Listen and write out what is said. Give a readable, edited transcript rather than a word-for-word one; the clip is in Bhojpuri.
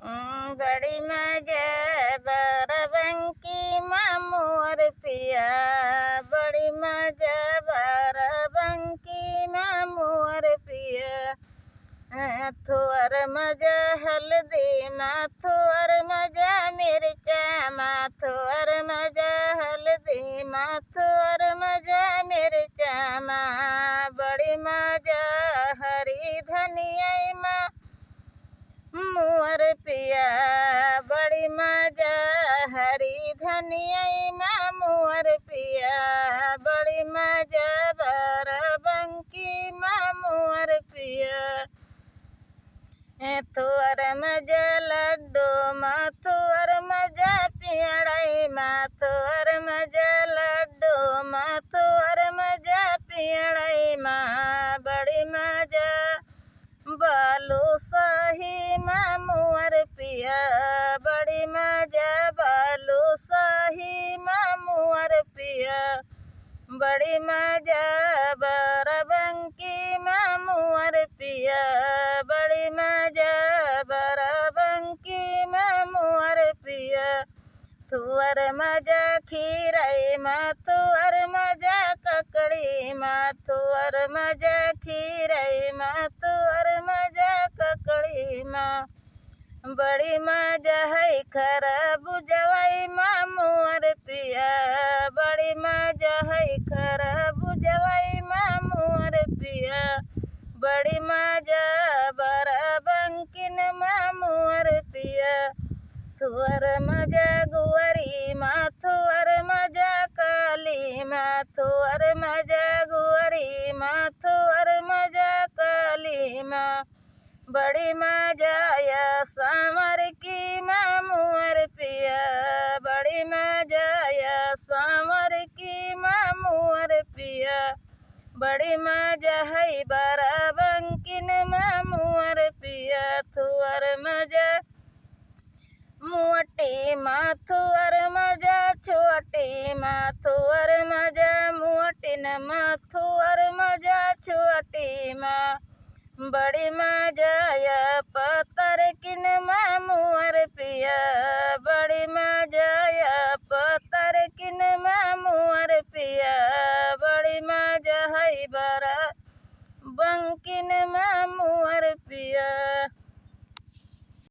बड़ी मजा बाराबंकी माँ मोर पिया, बड़ी मजा बाराबंकी माँ मोर पिया। थोर मजा हल्दी माँ थोर मजा मिर्चा माँ थोर मजा हल्दी माँ थोर मजा मिर्चा माँ, बड़ी मजा हरी धनिया माँ मोर पिया, बड़ी मजा हरी धनिया माँ मोर पिया, बड़ी मजा बाराबंकी माँ मोर पिया। तुअर मजा लड्डू माँ तुअर मजा पियड़ई माँ तुअर मजा लड्डू माँ तुअर मजा पियड़ई माँ, बड़ी मजा बालू शाही माँ मोर पिया, बड़ी मजा बालू शाही माँ मोर पिया, बड़ी मजा बाराबंकी माँ मोर पिया, बड़ी मजा बाराबंकी माँ मोर पिया। तुअर मजा खीरई माँ तुअर मजा ककड़ी माँ तुअर मजा खीरई माँ तुअर मजा ककड़ी माँ, बड़ी मजा है खरबूजवई माँ मोर पिया, बड़ी मजा है खरबूजवई माँ मोर पिया, बड़ी मजा बाराबंकिन माँ मोर पिया। तुअर मजा गुअरी माँ तुअर मजा काली माँ तुअर मजा गुअरी माँ तुअर मजा काली माँ, बड़ी मजा या सांवर की माँ मोर पिया, बड़ी मजा या सांवर की माँ मोर पिया, बड़ी मजा है बाराबंकिन माँ मोर पिया। तुअर मजा मोटी माँ तुअर मजा छोटी माँ तुअर मजा मोटी न माँ तुअर मजा छोटी माँ, बड़ी मजा या पतर किन माँ मोर पिया, बड़ी मजा